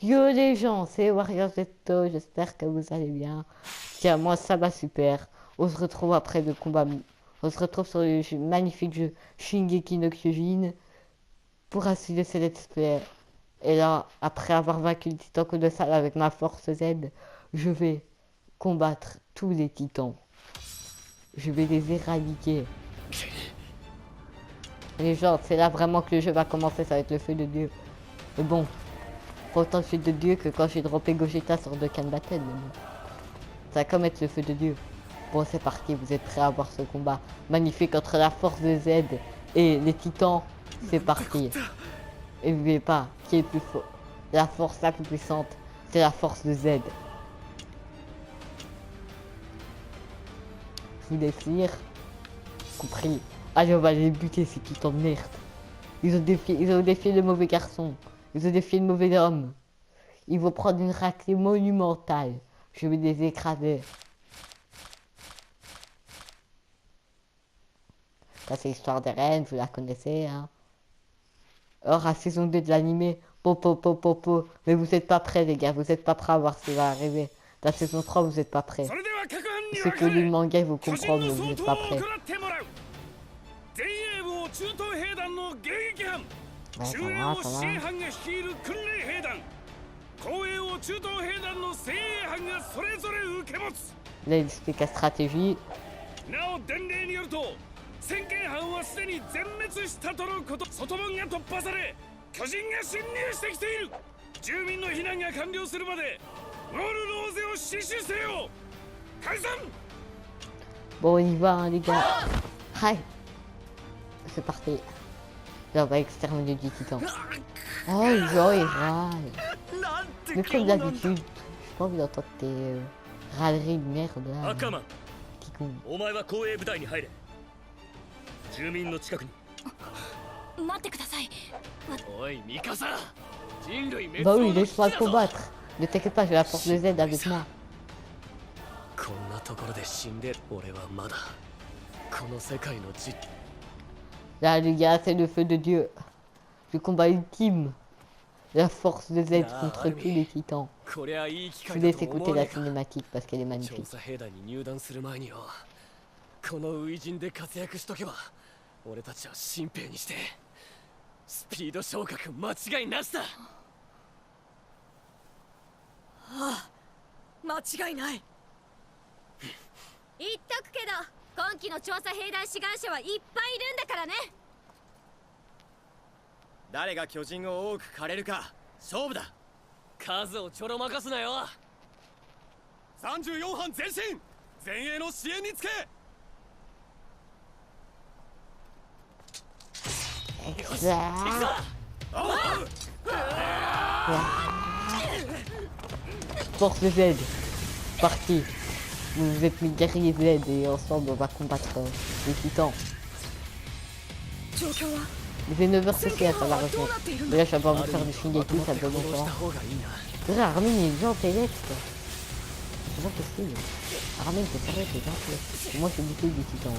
Yo les gens, c'est Warrior Zeto, j'espère que vous allez bien. Tiens, moi ça va super. On se retrouve après le combat. On se retrouve sur le magnifique jeu Shingeki no Kyojin pour assurer ce let's play. Et là, après avoir vaincu le titan colossal avec ma force Z, je vais combattre tous les titans. Je vais les éradiquer. Les gens, c'est là vraiment que le jeu va commencer, ça va être le feu de Dieu. Mais bon, pas autant le feu de Dieu que quand j'ai droppé Gogeta sur Dokkan Battle. Mais bon. Ça va comme être le feu de Dieu. Bon, c'est parti, vous êtes prêts à voir ce combat magnifique entre la force de Z et les titans. C'est parti. Et n'oubliez pas, qui est le plus fort, la force la plus puissante, c'est la force de Z. Je vous laisse lire. Compris. Allez, on va les buter, ces titans de merde. Ils ont défié le mauvais garçon. Ils ont défié le mauvais homme. Ils vont prendre une raclée monumentale. Je vais les écraser. Ça, c'est l'histoire des reines, vous la connaissez, hein. Or, à saison 2 de l'animé, popo. Mais vous êtes pas prêts, les gars. Vous êtes pas prêts à voir ce qui va arriver. La saison 3, vous êtes pas prêts. Ceux qui lu le manga, ils vous comprennent, mais vous n'êtes pas prêts. Ouais, ça va. Là, il explique la stratégie. 宣言班はすでに全滅したとのこと。外門が突破され巨人が侵入してきている。住民の避難が完了するまでウォールローゼを死守せよ。解散。 Bon, on y va, hein, les gars. Hi. C'est parti. Là, on va exterminer du titan. Oh, genre, il râle. Mais comme d'habitude, j'ai pas envie d'entendre tes râleries de merde là. Qui con. 住民の近くに待ってください。おいミカサ、人類滅 Bah 亡 oui, の危機 laisse-moi だ le ぞ。 combattre. Ne t'inquiète pas, j'ai la force de Z avec moi. こんなところで死んで俺はまだこの世界の実 Là, les gars, c'est le feu de Dieu. Le combat ultime. La force de Z contre tous les titans. こりゃいい機 Je 会 vous だ laisse と思 écouter わな la いか。 cinématique parce qu'elle est 調 magnifique. 査兵団に入団する前によ、この初陣で活躍しとけば俺たちは新兵にしてスピード昇格間違いなしだ。ああ、間違いない。言っとくけど今期の調査兵団志願者はいっぱいいるんだからね。誰が巨人を多く狩れるか勝負だ。数をちょろまかすなよ。34班前進、前衛の支援につけ。 Ça. Force de Z. Parti. Vous êtes mes guerriers Z et ensemble on va combattre les titans. Il fait 9h CCA, ça va revenir. Mais là je vais pas vous faire du Shingeki, ça doit longtemps. Vrai, Armin il est gentil, c'est pas possible. Armin t'es sérieux, t'es gentil. Moi je suis buté du titan.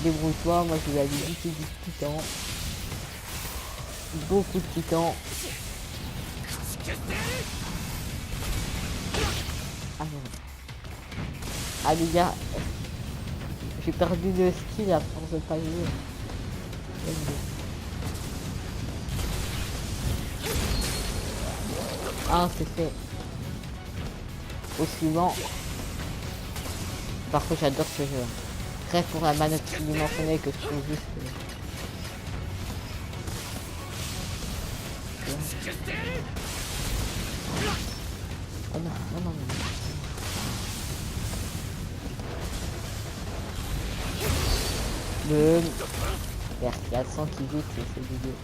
Débrouille-toi, moi je vais aller buter du titan. Beaucoup de titans. Ah non. Ah les gars, j'ai perdu le skill à force de pas jouer. Ah c'est fait. Au suivant. Par contre j'adore ce jeu. Bref pour la manette tridimensionnelle que je trouve juste... Oh non, non, non, non. Le... Merde, il y a le sang qui vite, c'est dégueu.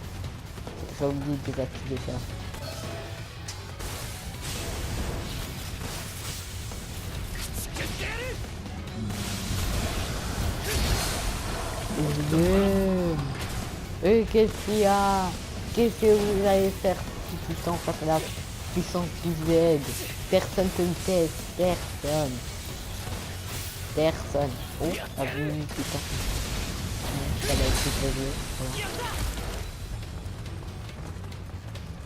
J'ai oublié de désactiver ça. Et qu'est-ce qu'il y a? Qu'est-ce que vous allez faire tout le temps face à la puissance du Z? Personne ne me teste, personne. Personne. Oh, a vu putain. Ça va être prévu. Voilà.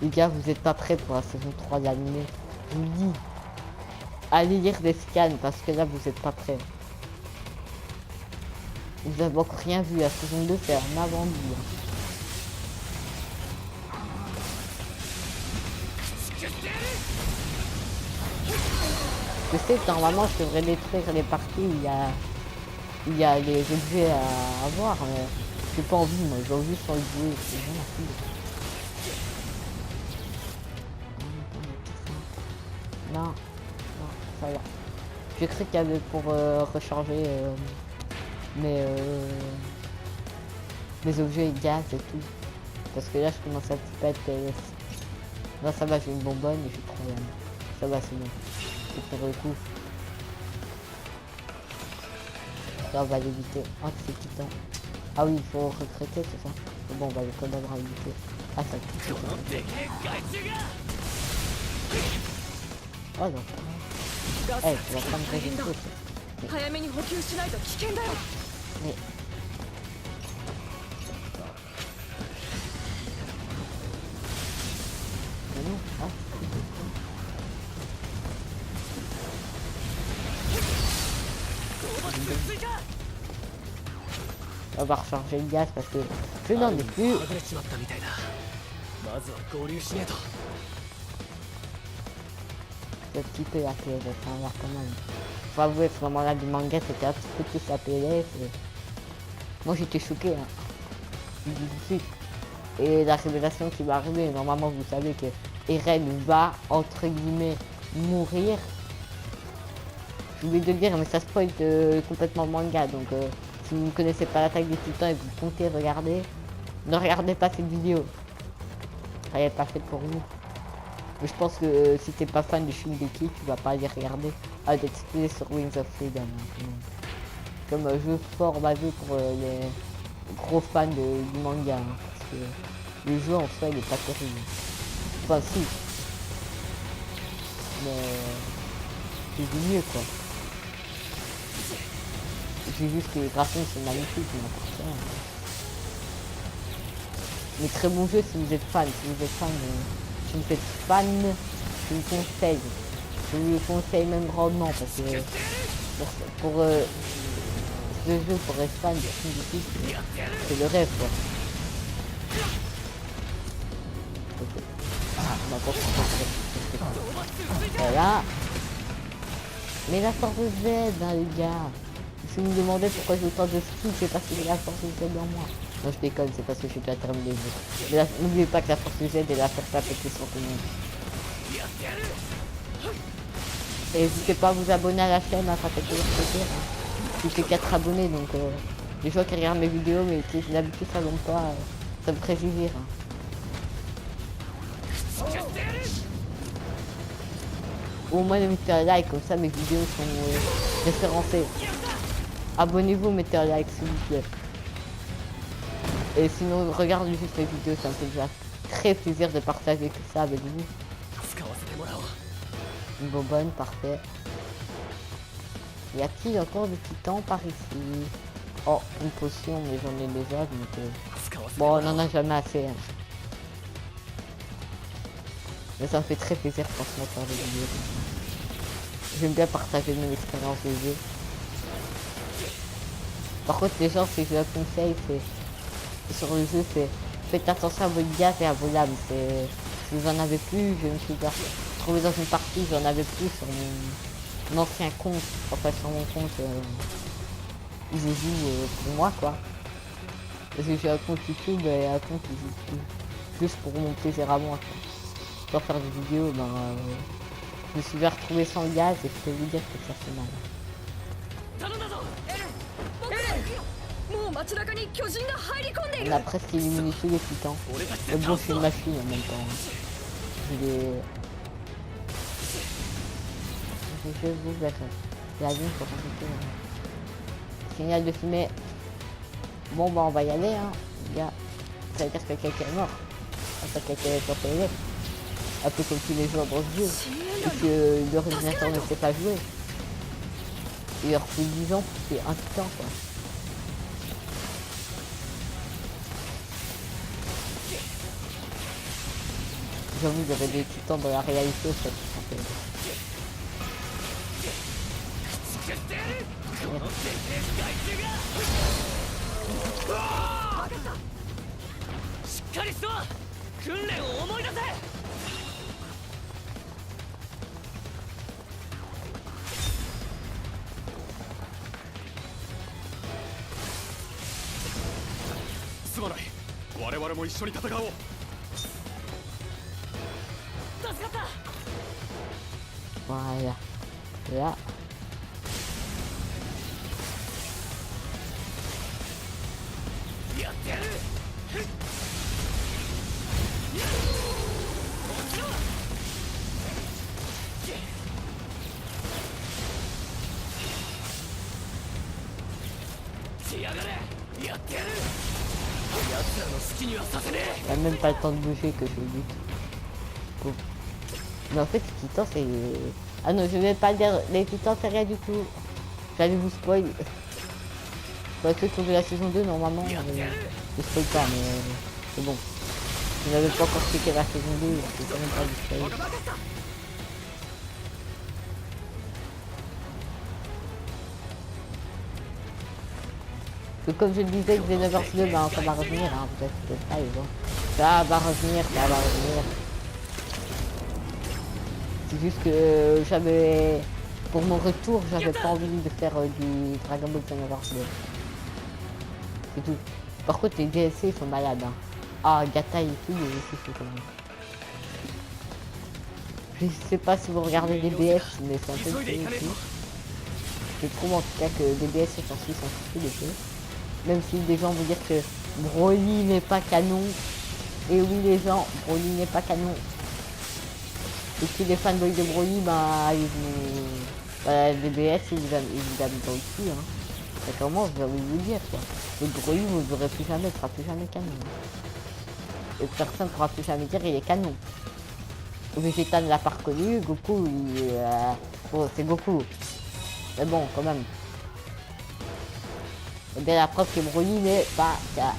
Les gars, vous êtes pas prêts pour la saison 3 de l'anime. Je vous le dis. Allez lire des scans parce que là, vous êtes pas prêts. Vous avez encore rien vu. La saison 2, c'est un avant-goût. Je sais que normalement, je devrais détruire les parties où il y a les objets à avoir, mais j'ai pas envie, moi. J'ai envie sans le jouer. C'est vraiment cool. Non, non, ça va. J'ai cru qu'il y avait pour recharger mes objets gaz et tout. Parce que là, je commence à petit peu être PLS. Là, ça va, j'ai une bonbonne et j'ai trop rien. Ça va, c'est bon. Je vais faire le coup. Là, on va l'éviter. Oh, c'est titan. Ah oui, il faut recruter, c'est ça. Mais bon, on va quand même éviter. Ah, ça tue. Oh non. Eh, tu vas pas me résister. Mais... Mais non, ah. On va recharger le gaz parce que je n'en ai plus. C'est un petit peu la PLS, hein, là, quand même. Faut avouer, ce moment-là du manga, c'était un petit peu plus la PLS. Moi, j'étais choqué, hein. Je dis tout de suite. Et la révélation qui va arriver, normalement, vous savez que Eren va, entre guillemets, mourir. Je voulais de le dire, mais ça spoil complètement le manga, donc si vous ne connaissez pas l'attaque des titans et que vous comptez regarder, ne regardez pas cette vidéo. Elle n'est pas faite pour vous. Mais je pense que si t'es pas fan de Shingeki, tu vas pas aller regarder à d'expliquer sur Wings of Freedom. Comme jeu fort basé pour les gros fans du manga. Hein, parce que le jeu en soi il est pas terrible. Enfin si. Mais c'est du mieux quoi. J'ai vu que les graphismes sont magnifiques, mais mais très bon jeu si vous êtes fan. Si vous êtes fan, si vous êtes fan, je vous conseille. Je vous le conseille même grandement parce que pour ce jeu, pour être fan de Shingeki, c'est le rêve quoi. Voilà. Mais la force Z, hein, les gars. Si vous me demandez pourquoi j'ai autant de skills, c'est parce que j'ai la force Z en moi. Non, je déconne, c'est parce que je suis déjà terminé le jeu. Mais n'oubliez pas que la force Z est la faire taper sur tout le monde. Et n'hésitez pas à vous abonner à la chaîne, hein, ça fait toujours plaisir. Hein. J'ai 4 abonnés, donc les gens qui regardent mes vidéos, mais qui d'habitude ça ne pas, ça me ferait plaisir. Hein. Au moins mettez un like, comme ça mes vidéos sont référencées. Abonnez-vous, mettez un like s'il vous plaît. Et sinon, regardez juste les vidéos, ça me fait déjà très plaisir de partager tout ça avec vous. Une bonbonne, parfait. Y a-t-il encore des titans par ici? Oh, une potion, mais j'en ai déjà, donc... Bon, on en a jamais assez. Hein. Mais ça me fait très plaisir, franchement, de faire des vidéos. J'aime bien partager mon expérience de jeu. Par contre, les gens, si je leur conseille, c'est sur le jeu, c'est faites attention à votre gaz et à vos lames. Si vous en avez plus, je me suis trouvé dans une partie, j'en avais plus sur mon ancien compte, enfin sur mon compte où je joue pour moi, quoi. Parce que j'ai un compte YouTube et un compte où je joue juste pour mon plaisir à moi, quoi. Pour faire des vidéos, ben, je me suis bien retrouvé sans gaz et je peux vous dire que ça fait mal. On a presque éliminé tous les titans. Mais bon, je suis une machine en même temps. Je vous verrai. La ligne pour rajouter. Signal de fumée. Bon, bah on va y aller. Hein. Ça veut dire que quelqu'un est mort. Enfin, quelqu'un est en PLS. Un peu comme tous les joueurs dans ce jeu. Et que l'ordinateur ne sait pas jouer. Il leur fait 10 ans pour c'est un titan quoi. J'avoue, il y avait des titans dans la réalité, ça c'est sympa. 作ってやるこの絶対害虫がしっかりしろ訓練を思い出せすまない我々も一緒に戦おう助かった Voilà. Là. T'as même pas le temps de bouger que je bute. Bon. Mais en fait, les titans, c'est... Ah non, je vais pas dire les titans, c'est rien du tout. J'allais vous spoil. Parce que sur la saison 2, normalement, je spoil pas, mais c'est bon. Je n'avais pas encore checké la saison 2, c'est quand même pas du spoil. Et comme je le disais, que Xenoverse 2, ben, ça va revenir, hein, peut-être pas, les gens. Ça va revenir, ça va revenir. C'est juste que j'avais... Pour mon retour, j'avais pas envie de faire du Dragon Ball Xenoverse 2. C'est tout. Par contre, les DLC sont malades. Hein. Ah, Gata et tout, c'est fou quand même. Je sais pas si vous regardez des BS, mais c'est un peu fou aussi. Je trouve en tout cas que des BS et sorties sont fous des jeux. Même si des gens vont dire que Broly n'est pas canon. Et oui les gens, Broly n'est pas canon. Et si les fanboys de Broly, bah ils vont... Bah, les BS ils vous aiment dans le cul, hein. C'est comment je vais vous dire quoi. Le Broly vous ne verrez plus jamais, il sera plus jamais canon. Et personne ne pourra plus jamais dire il est canon. Vegeta ne l'a pas reconnu, Goku il... Bon c'est Goku. Mais bon quand même. Et bien la preuve que Broly n'est pas canon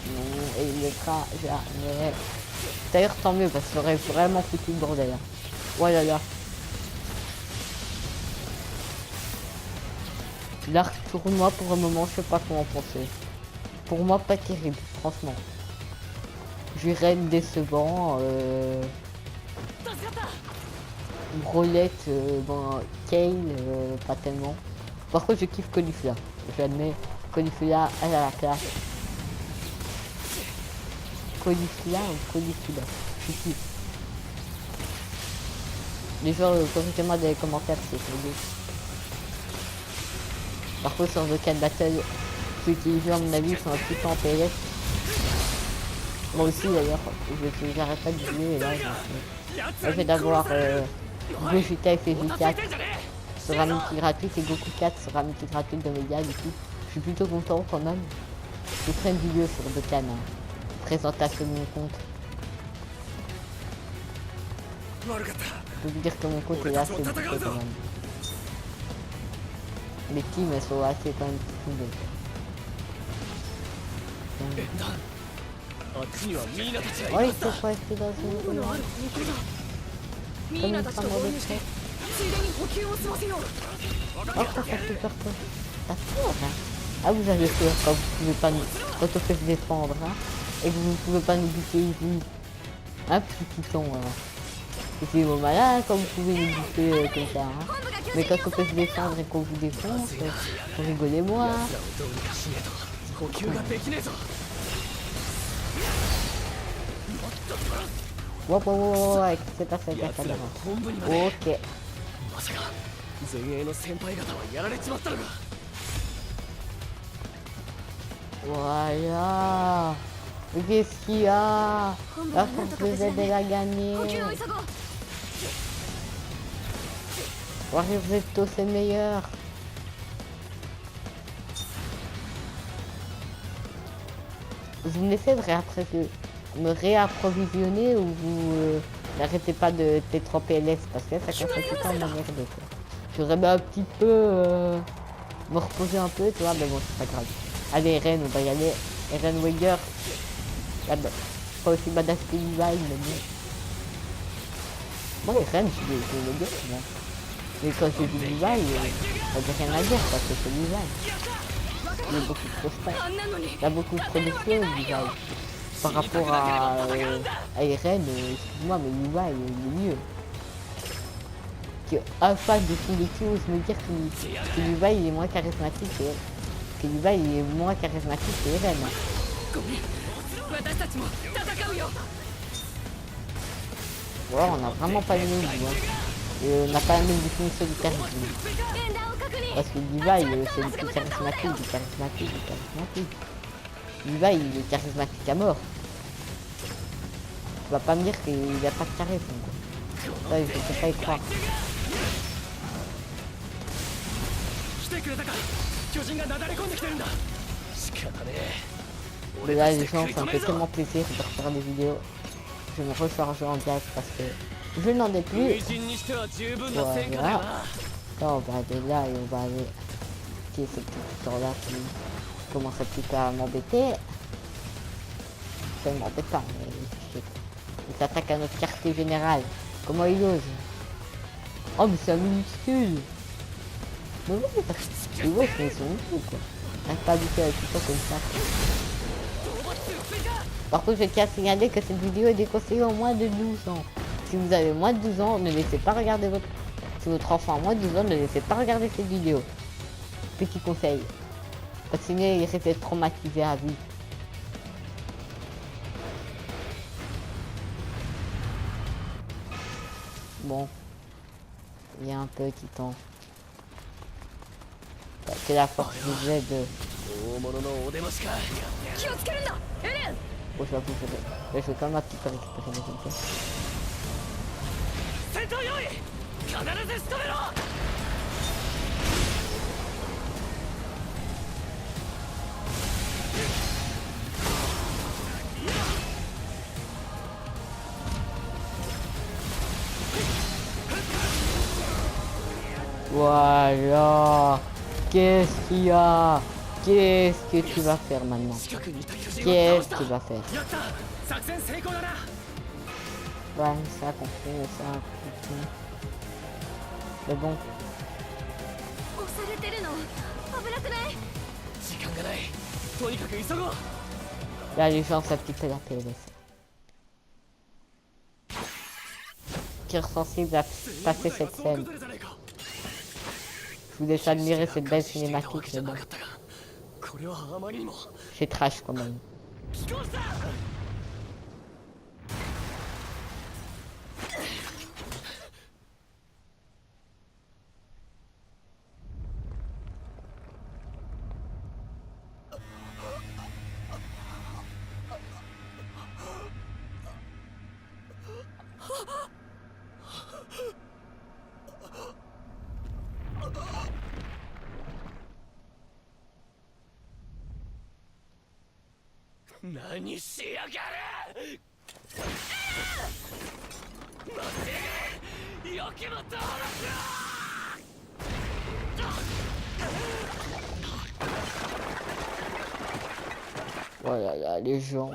et il ne sera jamais. D'ailleurs tant mieux parce que ça aurait vraiment foutu le bordel. Hein. Voilà là. L'arc tournoi pour le moment je sais pas comment penser. Pour moi pas terrible franchement. Jiren décevant. Brolette, bon, Kale, pas tellement. Par contre je kiffe Caulifla. J'admets. Caulifla, elle a la classe. Caulifla ou Caulifla, je kiffe. Les gens, corrigez-moi dans les commentaires si c'est deux. Par contre sur le Cat Battle, ceux qui jouent à mon avis sont un petit peu en PLS. Moi aussi d'ailleurs, j'arrête pas de jouer et là je vais d'avoir Gogeta et FG4 sera multi gratuit et Goku 4 sera multi gratuit de médias du coup. Je suis plutôt content quand même. Je ferai une vidéo sur Dokkan, hein. Présentation de mon compte. Je peux vous dire que mon compte est là, c'est beaucoup quand même. Les teams elles sont assez quand même cool. Oh il faut pas rester dans une comme une femme en détresse. Oh ça fait super peur. T'as peur hein. Ah vous avez peur quand vous pouvez pas nous... Quand on fait se défendre hein. Et que vous ne pouvez pas nous buter ici. Un petit piton c'est bon malin quand vous pouvez nous buter comme ça hein. Mais quand on peut se défendre et qu'on vous défonce, vous rigolez moi. Wow, qu'est-ce qui s'est passé avec la caméra? Ok. Voilà. Qu'est-ce qu'il y a? La force de Z elle a gagné. Warrior Zeto c'est meilleur. Vous me laissez me réapprovisionner ou vous n'arrêtez pas de T3 PLS parce que ça commence tout le temps à m'emmerder quoi. J'aurais bien un petit peu me reposer un peu tu vois mais bon c'est pas grave. Allez Ren on va y aller. Ren Wager. Pas aussi badass que Levi mais bon. Moi, les reines, je les bien, moi. Mais quand j'ai vu Levi, j'ai rien à dire parce que c'est Levi. Il est beaucoup trop stable. Il a beaucoup trop de flow, Levi. Par rapport à Irene, excuse-moi, mais Levi, il est mieux. Un fan de Shingeki ose me dire que Levi, il est moins charismatique que Levi, il est moins charismatique que Irene. Ouais, on n'a vraiment pas le même goût. Hein. Et on n'a pas la même définition du charisme. Parce que Levi, c'est le plus charismatique, du charismatique. Levi, il est charismatique à mort. Tu vas pas me dire qu'il n'a pas de charisme. Ça, je ne peux pas y croire. Mais là, les gens, ça me fait tellement plaisir de refaire des vidéos. Je vais me recharger en gaz parce que je n'en ai plus. Voilà. Là, on va aller là et on va aller qui est ce petit temps là qui commence un petit peu à m'embêter. Ça ne m'embête pas, mais il s'attaque à notre quartier général. Comment il ose? Oh, mais c'est un minuscule. Mais oui, parce que ouais, c'est son fou quoi. Reste pas habitué avec tout ça comme ça. Par contre, je tiens à signaler que cette vidéo est déconseillée aux moins de 12 ans. Si vous avez moins de 12 ans, ne laissez pas regarder votre... Si votre enfant a moins de 12 ans, ne laissez pas regarder cette vidéo. Petit conseil. Parce que sinon, il risque d'être traumatisé à vie. Bon. Il y a un petit temps. C'est la force du Z de... Bon, je vais quand même un petit peu récupérer mes objets. Voilà. Qu'est-ce qu'il y a? Qu'est-ce que tu vas faire maintenant? Qu'est-ce que tu vas faire? Ouais, ça compris, ça compris. Mais bon. Là, les gens, ça petit peu la PLS. Qui est sensible à passer cette scène. Je vous laisse admirer cette belle cinématique, mais bon. C'est trash quand même. Voilà, là, les gens.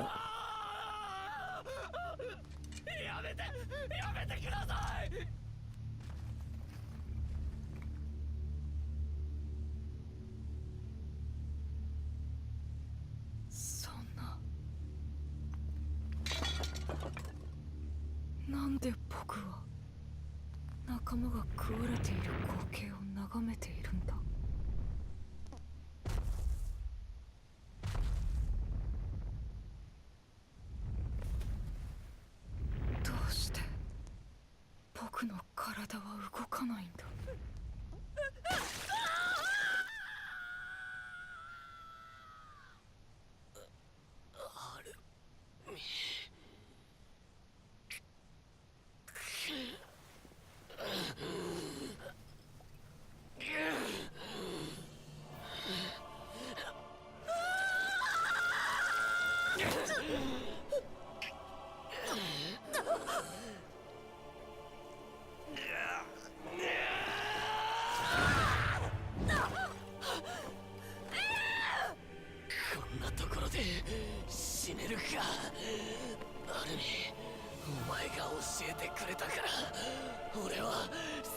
えてくれたから俺は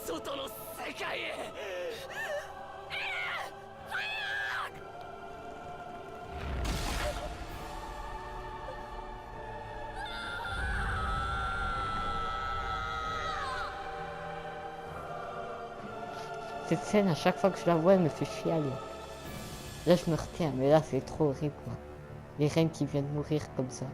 外の世界へ。Cette scène, à chaque fois que je la vois, elle me fait chialer. Là, je me retiens, mais là, c'est trop horrible, quoi. Les reines qui viennent mourir comme ça.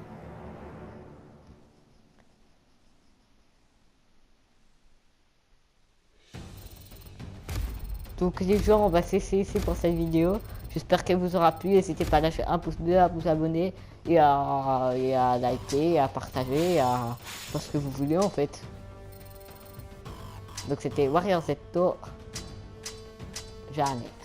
Donc les joueurs, on va cesser ici pour cette vidéo. J'espère qu'elle vous aura plu. N'hésitez pas à lâcher un pouce bleu, à vous abonner et à liker, et à partager, à faire ce que vous voulez en fait. Donc c'était Warrior Z jamais.